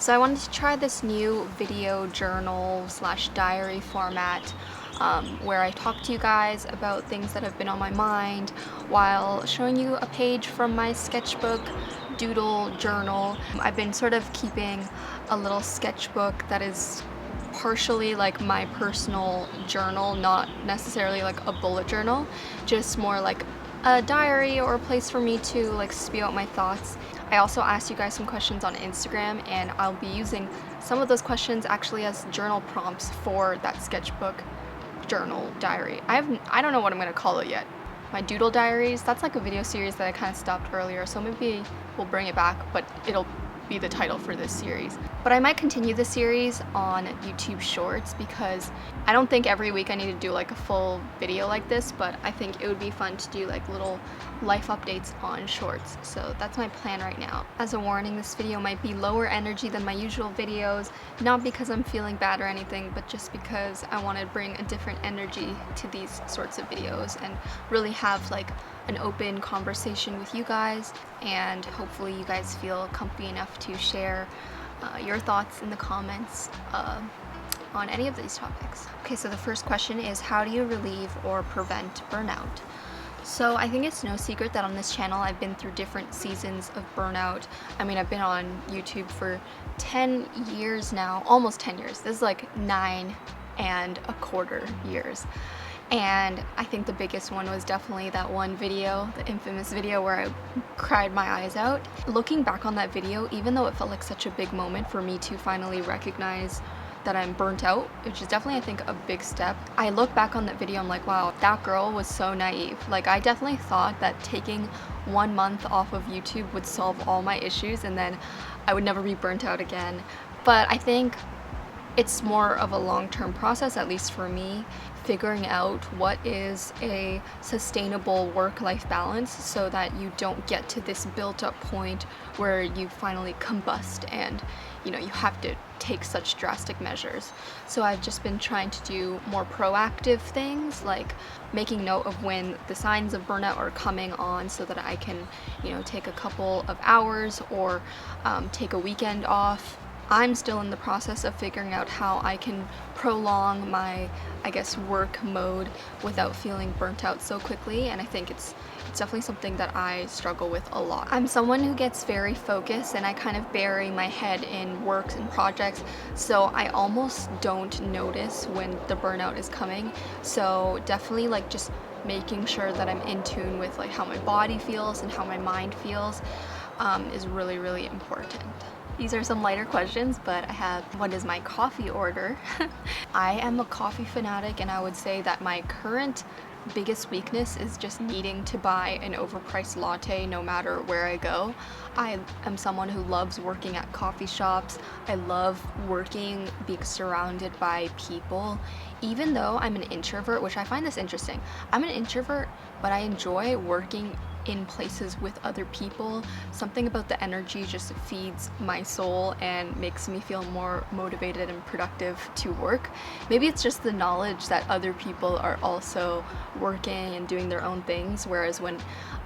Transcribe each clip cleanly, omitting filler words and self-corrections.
So I wanted to try this new video journal slash diary format where I talk to you guys about things that have been on my mind while showing you a page from my sketchbook doodle journal. I've been sort of keeping a little sketchbook that is partially like my personal journal, not necessarily like a bullet journal, just more like a diary or a place for me to like spew out my thoughts. I also asked you guys some questions on Instagram, and I'll be using some of those questions actually as journal prompts for that sketchbook journal diary. I don't know what I'm gonna call it yet. My Doodle Diaries, that's like a video series that I kind of stopped earlier, so maybe we'll bring it back, but it'll be the title for this series. But I might continue this series on YouTube Shorts because I don't think every week I need to do like a full video like this, but I think it would be fun to do like little life updates on Shorts. So that's my plan right now. As a warning, this video might be lower energy than my usual videos, not because I'm feeling bad or anything, but just because I want to bring a different energy to these sorts of videos and really have like an open conversation with you guys, and hopefully you guys feel comfy enough to share your thoughts in the comments on any of these topics. Okay, so the first question is, how do you relieve or prevent burnout? So I think it's no secret that on this channel I've been through different seasons of burnout. I mean, I've been on YouTube for 10 years now, almost 10 years. This is like 9.25 years. And I think the biggest one was definitely that one video, the infamous video where I cried my eyes out. Looking back on that video, even though it felt like such a big moment for me to finally recognize that I'm burnt out, which is definitely, I think, a big step. I look back on that video, I'm like, wow, that girl was so naive. Like, I definitely thought that taking 1 month off of YouTube would solve all my issues and then I would never be burnt out again. But I think it's more of a long-term process, at least for me, figuring out what is a sustainable work-life balance so that you don't get to this built-up point where you finally combust and you have to take such drastic measures. So I've just been trying to do more proactive things, like making note of when the signs of burnout are coming on so that I can take a couple of hours or take a weekend off. I'm still in the process of figuring out how I can prolong my, I guess, work mode without feeling burnt out so quickly, and I think it's definitely something that I struggle with a lot. I'm someone who gets very focused and I kind of bury my head in works and projects, so I almost don't notice when the burnout is coming. So definitely like just making sure that I'm in tune with like how my body feels and how my mind feels is really, really important. These are some lighter questions, but I have, what is my coffee order? I am a coffee fanatic, and I would say that my current biggest weakness is just needing to buy an overpriced latte no matter where I go. I am someone who loves working at coffee shops. I love being surrounded by people. Even though I'm an introvert, which I find this interesting. I'm an introvert, but I enjoy working in places with other people. Something about the energy just feeds my soul and makes me feel more motivated and productive to work. Maybe it's just the knowledge that other people are also working and doing their own things, whereas when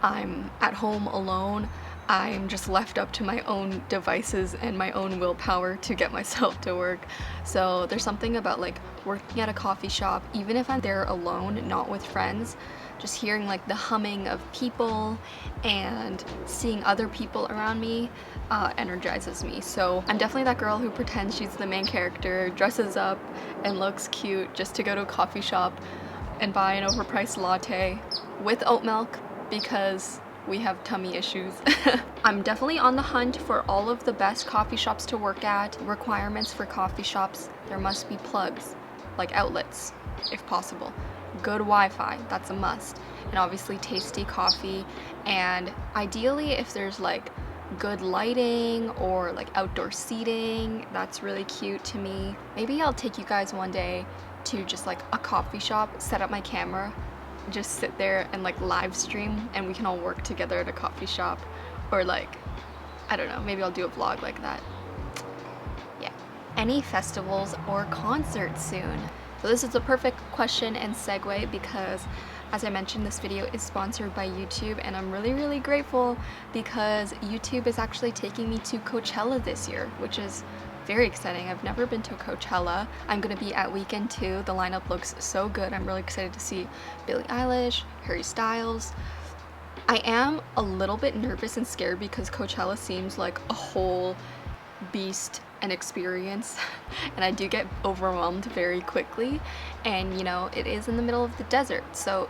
I'm at home alone, I'm just left up to my own devices and my own willpower to get myself to work. So there's something about like working at a coffee shop, even if I'm there alone, not with friends, just hearing like the humming of people and seeing other people around me energizes me. So I'm definitely that girl who pretends she's the main character, dresses up and looks cute just to go to a coffee shop and buy an overpriced latte with oat milk because we have tummy issues. I'm definitely on the hunt for all of the best coffee shops to work at. Requirements for coffee shops: there must be plugs, like outlets, if possible. Good Wi-Fi, that's a must. And obviously tasty coffee. And ideally, if there's like good lighting or like outdoor seating, that's really cute to me. Maybe I'll take you guys one day to just like a coffee shop, set up my camera, just sit there and like live stream, and we can all work together at a coffee shop, or like, I don't know, maybe I'll do a vlog like that. Yeah. Any festivals or concerts soon? So this is a perfect question and segue because, as I mentioned, this video is sponsored by YouTube, and I'm really, really grateful because YouTube is actually taking me to Coachella this year, which is very exciting. I've never been to Coachella. I'm gonna be at weekend 2. The lineup looks so good. I'm really excited to see Billie Eilish, Harry Styles. I am a little bit nervous and scared because Coachella seems like a whole beast and experience, and I do get overwhelmed very quickly, and you know, it is in the middle of the desert, so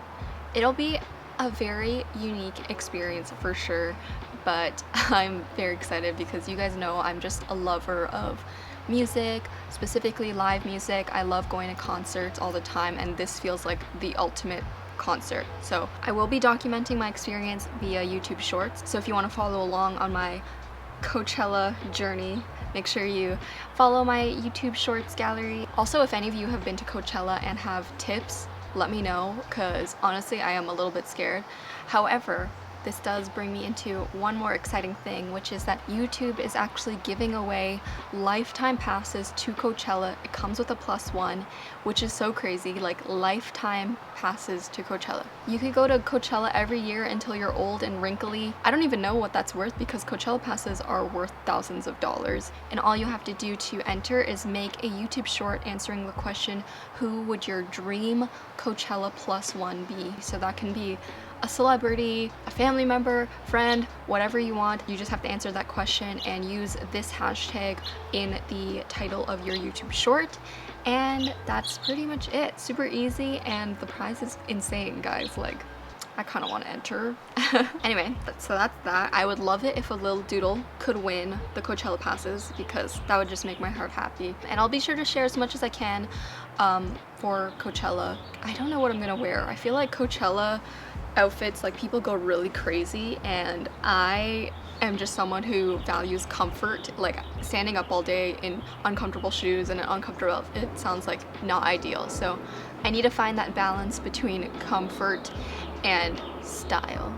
it'll be a very unique experience for sure. But I'm very excited because you guys know I'm just a lover of music, specifically live music. I love going to concerts all the time, and this feels like the ultimate concert. So I will be documenting my experience via YouTube Shorts, so if you want to follow along on my Coachella journey, make sure you follow my YouTube Shorts gallery. Also, if any of you have been to Coachella and have tips, let me know, because honestly I am a little bit scared. However, this does bring me into one more exciting thing, which is that YouTube is actually giving away lifetime passes to Coachella. It comes with a +1, which is so crazy, like lifetime passes to Coachella. You could go to Coachella every year until you're old and wrinkly. I don't even know what that's worth because Coachella passes are worth thousands of dollars. And all you have to do to enter is make a YouTube short answering the question, who would your dream Coachella +1 be? So that can be a celebrity, a family member, friend, whatever you want. You just have to answer that question and use this hashtag in the title of your YouTube short. And that's pretty much it. Super easy, and the prize is insane, guys. Like, I kind of want to enter. Anyway, so that's that. I would love it if a little doodle could win the Coachella passes, because that would just make my heart happy. And I'll be sure to share as much as I can for Coachella. I don't know what I'm gonna wear. I feel like Coachella outfits, like, people go really crazy, and I am just someone who values comfort. Like, standing up all day in uncomfortable shoes and an uncomfortable outfit sounds like not ideal, so I need to find that balance between comfort and style.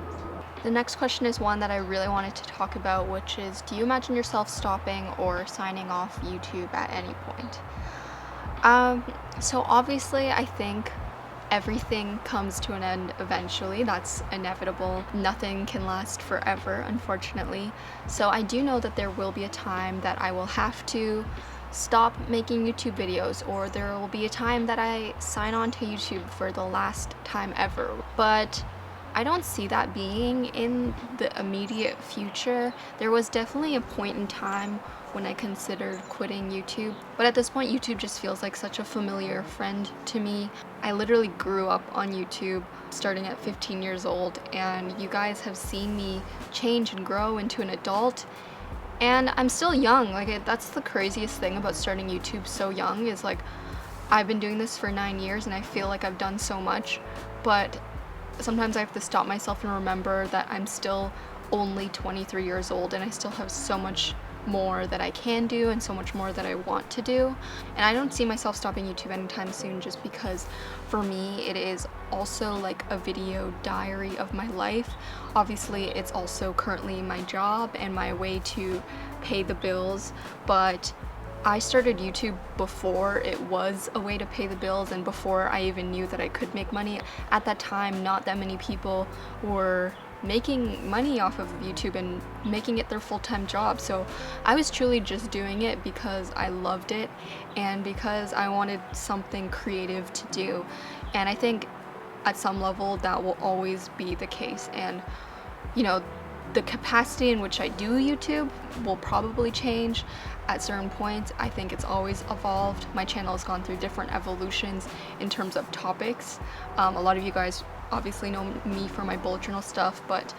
The next question is one that I really wanted to talk about, which is, do you imagine yourself stopping or signing off YouTube at any point? So obviously I think everything comes to an end eventually. That's inevitable. Nothing can last forever, unfortunately. So I do know that there will be a time that I will have to stop making YouTube videos, or there will be a time that I sign on to YouTube for the last time ever. But I don't see that being in the immediate future. There was definitely a point in time when I considered quitting YouTube, but at this point YouTube just feels like such a familiar friend to me. I literally grew up on YouTube starting at 15 years old, and you guys have seen me change and grow into an adult, and I'm still young. Like, that's the craziest thing about starting YouTube so young, is like, I've been doing this for 9 years and I feel like I've done so much, but sometimes I have to stop myself and remember that I'm still only 23 years old and I still have so much more that I can do and so much more that I want to do. And I don't see myself stopping YouTube anytime soon, just because for me it is also like a video diary of my life. Obviously it's also currently my job and my way to pay the bills, but I started YouTube before it was a way to pay the bills and before I even knew that I could make money. At that time, not that many people were making money off of YouTube and making it their full-time job. So I was truly just doing it because I loved it and because I wanted something creative to do. And I think at some level that will always be the case. And you know, the capacity in which I do YouTube will probably change at certain points. I think it's always evolved. My channel has gone through different evolutions in terms of topics. A lot of you guys obviously know me for my bullet journal stuff, but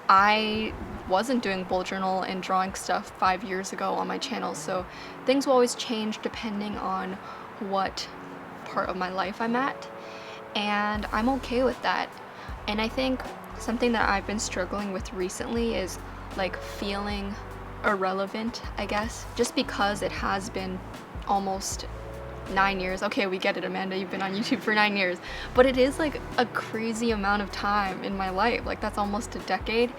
I wasn't doing bullet journal and drawing stuff 5 years ago on my channel, so things will always change depending on what part of my life I'm at, and I'm okay with that. And I think something that I've been struggling with recently is like feeling irrelevant, I guess, just because it has been almost 9 years. Okay, we get it, Amanda, you've been on YouTube for 9 years, but it is like a crazy amount of time in my life. Like, that's almost a decade,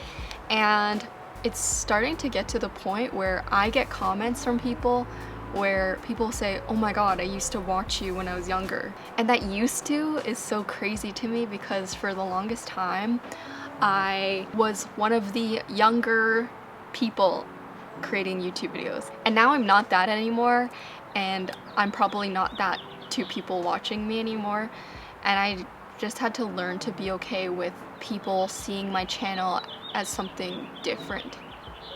and it's starting to get to the point where I get comments from people where people say, oh my god, I used to watch you when I was younger. And that used to is so crazy to me, because for the longest time I was one of the younger people creating YouTube videos. And now I'm not that anymore, and I'm probably not that to people watching me anymore. And I just had to learn to be okay with people seeing my channel as something different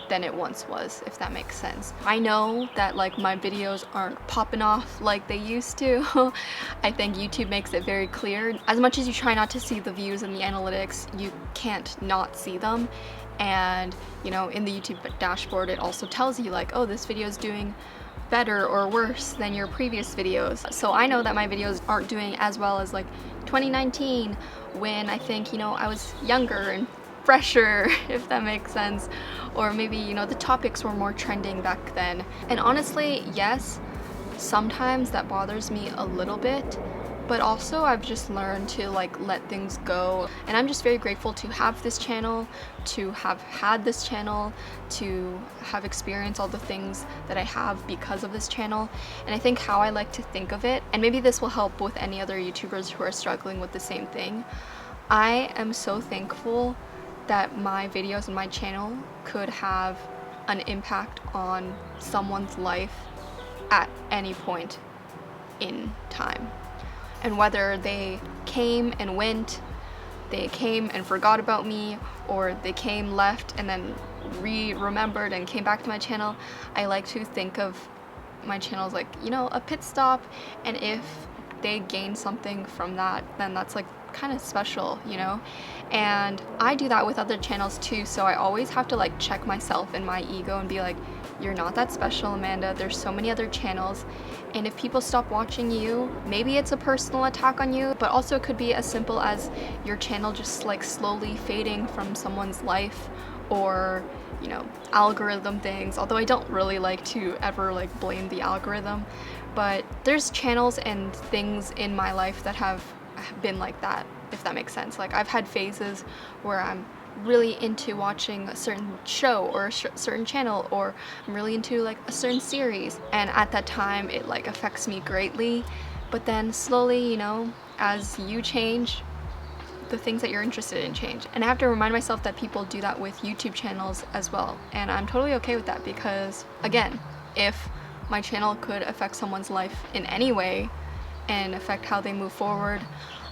than it once was, if that makes sense. I know that like my videos aren't popping off like they used to. I think YouTube makes it very clear. As much as you try not to see the views and the analytics, you can't not see them. And you know, in the YouTube dashboard, it also tells you like, oh, this video is doing better or worse than your previous videos. So I know that my videos aren't doing as well as like 2019, when I think, you know, I was younger and fresher, if that makes sense. Or maybe, you know, the topics were more trending back then. And honestly, yes, sometimes that bothers me a little bit, but also I've just learned to like let things go. And I'm just very grateful to have this channel, to have had this channel, to have experienced all the things that I have because of this channel. And I think how I like to think of it, and maybe this will help with any other YouTubers who are struggling with the same thing, I am so thankful that my videos and my channel could have an impact on someone's life at any point in time. And whether they came and went, they came and forgot about me, or they came, left, and then remembered and came back to my channel, I like to think of my channel as like, you know, a pit stop. And if they gain something from that, then that's like kind of special, you know? And I do that with other channels too, so I always have to like check myself and my ego and be like, you're not that special, Amanda. There's so many other channels, and if people stop watching you, maybe it's a personal attack on you, but also it could be as simple as your channel just like slowly fading from someone's life, or, you know, algorithm things, although I don't really like to ever like blame the algorithm. But there's channels and things in my life that have been like that, if that makes sense. Like I've had phases where I'm really into watching a certain show or a certain channel, or I'm really into like a certain series, and at that time it like affects me greatly. But then slowly, you know, as you change, the things that you're interested in change. And I have to remind myself that people do that with YouTube channels as well, and I'm totally okay with that, because again, if my channel could affect someone's life in any way and affect how they move forward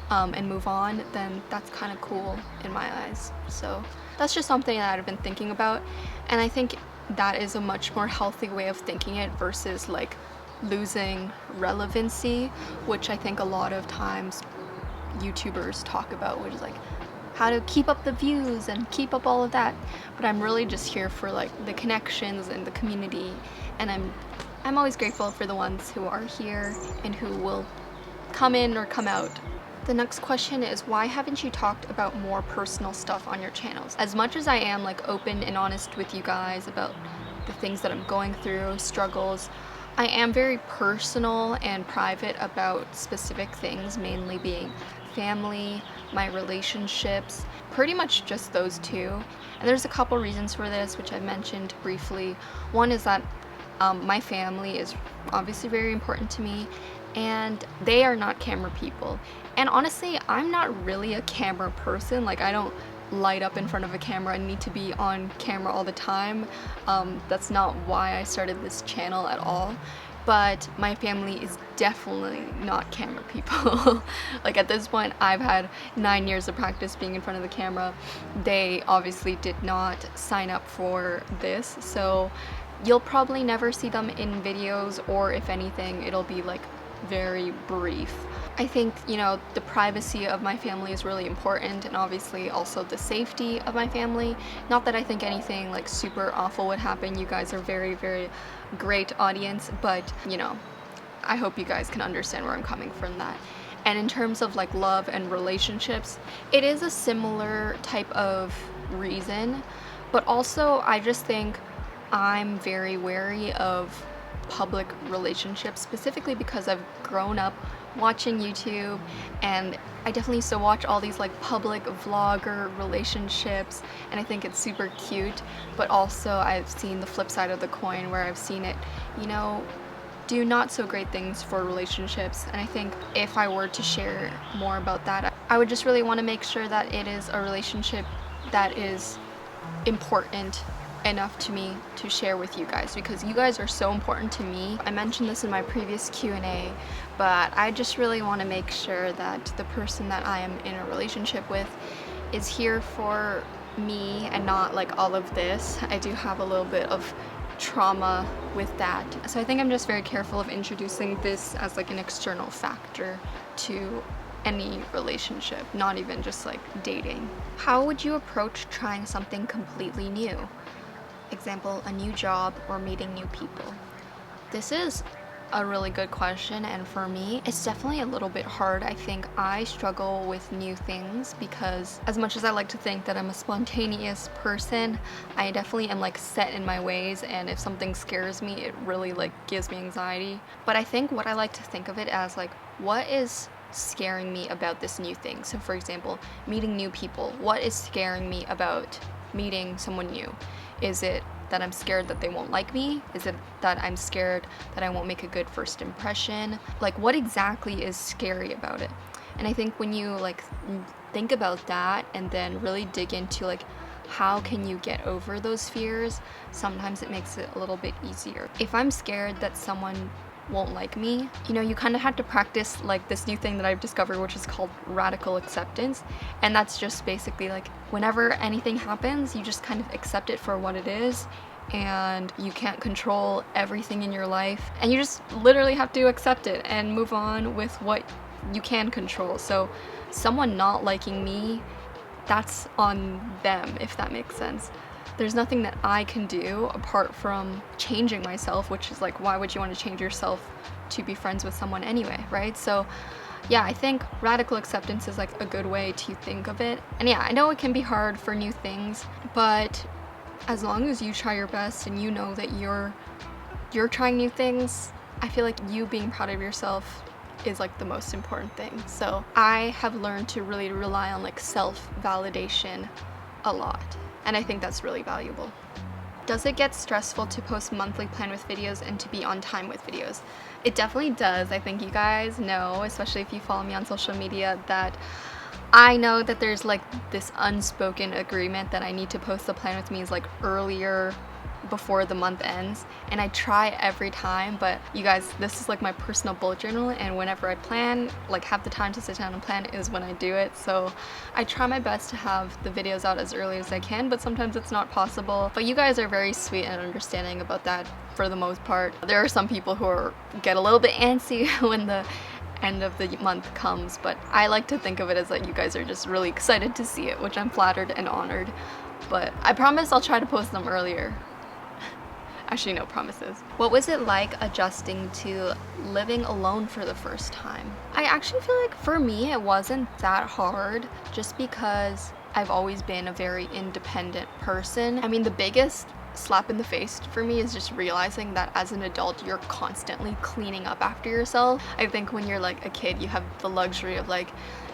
and move on, then that's kind of cool in my eyes. So that's just something that I've been thinking about, and I think that is a much more healthy way of thinking it versus like losing relevancy, which I think a lot of times YouTubers talk about, which is like how to keep up the views and keep up all of that. But I'm really just here for like the connections and the community, and I'm always grateful for the ones who are here and who will come in or come out. The next question is, why haven't you talked about more personal stuff on your channels? As much as I am like open and honest with you guys about the things that I'm going through, struggles, I am very personal and private about specific things, mainly being family, my relationships, pretty much just those two. And there's a couple reasons for this, which I mentioned briefly. One is that my family is obviously very important to me, and they are not camera people. And honestly, I'm not really a camera person. Like, I don't light up in front of a camera and need to be on camera all the time. That's not why I started this channel at all. But my family is definitely not camera people. Like, at this point, I've had 9 years of practice being in front of the camera. They obviously did not sign up for this, so you'll probably never see them in videos, or if anything, it'll be like very brief. I think, you know, the privacy of my family is really important, and obviously also the safety of my family. Not that I think anything like super awful would happen. You guys are very, very great audience, but you know, I hope you guys can understand where I'm coming from that. And in terms of like love and relationships, it is a similar type of reason, but also I just think I'm very wary of public relationships, specifically because I've grown up watching YouTube, and I definitely used to watch all these like public vlogger relationships, and I think it's super cute. But also I've seen the flip side of the coin, where I've seen it, you know, do not so great things for relationships. And I think if I were to share more about that, I would just really want to make sure that it is a relationship that is important enough to me to share with you guys, because you guys are so important to me. I mentioned this in my previous Q&A, but I just really want to make sure that the person that I am in a relationship with is here for me and not like all of this. I do have a little bit of trauma with that, so I think I'm just very careful of introducing this as like an external factor to any relationship, not even just like dating. How would you approach trying something completely new? Example, a new job or meeting new people. This is a really good question, and for me it's definitely a little bit hard. I think I struggle with new things because as much as I like to think that I'm a spontaneous person, I definitely am like set in my ways, and if something scares me it really like gives me anxiety. But I think what I like to think of it as like, what is scaring me about this new thing? So for example, meeting new people. What is scaring me about meeting someone new? Is it that I'm scared that they won't like me? Is it that I'm scared that I won't make a good first impression? Like, what exactly is scary about it? And I think when you like think about that and then really dig into like how can you get over those fears, sometimes it makes it a little bit easier. If I'm scared that someone won't like me, you know, you kind of have to practice like this new thing that I've discovered, which is called radical acceptance. And that's just basically like whenever anything happens, you just kind of accept it for what it is, and you can't control everything in your life, and you just literally have to accept it and move on with what you can control. So someone not liking me, that's on them, if that makes sense. There's nothing that I can do apart from changing myself, which is like, why would you want to change yourself to be friends with someone anyway, right? So yeah, I think radical acceptance is like a good way to think of it. And yeah, I know it can be hard for new things, but as long as you try your best and you know that you're trying new things, I feel like you being proud of yourself is like the most important thing. So I have learned to really rely on like self-validation a lot, and I think that's really valuable. Does it get stressful to post monthly plan with videos and to be on time with videos? It definitely does. I think you guys know, especially if you follow me on social media, that I know that there's like this unspoken agreement that I need to post the plan with me is like earlier before the month ends, and I try every time, but you guys, this is like my personal bullet journal, and whenever I plan, like have the time to sit down and plan, is when I do it. So I try my best to have the videos out as early as I can, but sometimes it's not possible. But you guys are very sweet and understanding about that for the most part. There are some people who get a little bit antsy when the end of the month comes, but I like to think of it as that you guys are just really excited to see it, which I'm flattered and honored. But I promise I'll try to post them earlier. Actually, no promises. What was it like adjusting to living alone for the first time? I actually feel like for me it wasn't that hard, just because I've always been a very independent person. I mean, the biggest slap in the face for me is just realizing that as an adult you're constantly cleaning up after yourself. I think when you're like a kid, you have the luxury of like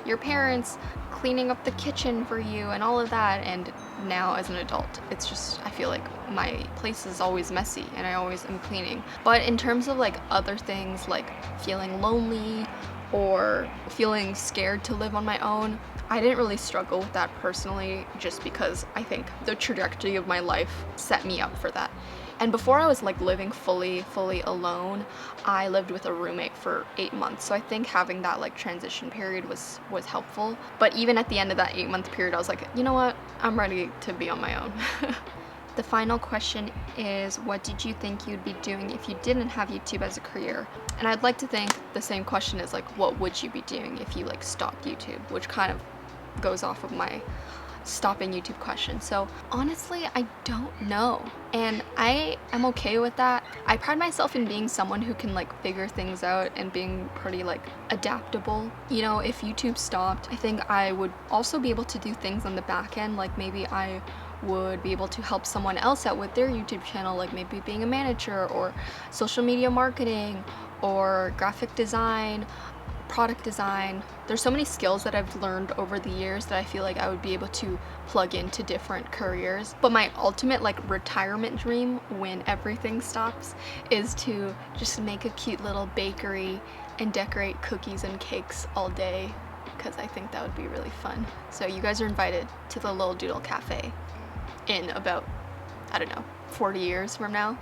your parents cleaning up the kitchen for you and all of that, and now as an adult it's just, I feel like my place is always messy and I always am cleaning. But in terms of like other things like feeling lonely or feeling scared to live on my own, I didn't really struggle with that personally, just because I think the trajectory of my life set me up for that. And before I was like living fully alone, I lived with a roommate for 8 months. So I think having that like transition period was helpful. But even at the end of that 8-month period, I was like, you know what? I'm ready to be on my own. The final question is, what did you think you'd be doing if you didn't have YouTube as a career? And I'd like to think the same question is like, what would you be doing if you like stopped YouTube? Which kind of goes off of my stopping YouTube question. So honestly, I don't know, and I am okay with that. I pride myself in being someone who can like figure things out and being pretty like adaptable. You know, if YouTube stopped, I think I would also be able to do things on the back end, like maybe I would be able to help someone else out with their YouTube channel, like maybe being a manager or social media marketing or graphic design, product design. There's so many skills that I've learned over the years that I feel like I would be able to plug into different careers. But my ultimate like retirement dream when everything stops is to just make a cute little bakery and decorate cookies and cakes all day, because I think that would be really fun. So you guys are invited to the Little Doodle Cafe in about I don't know, 40 years from now.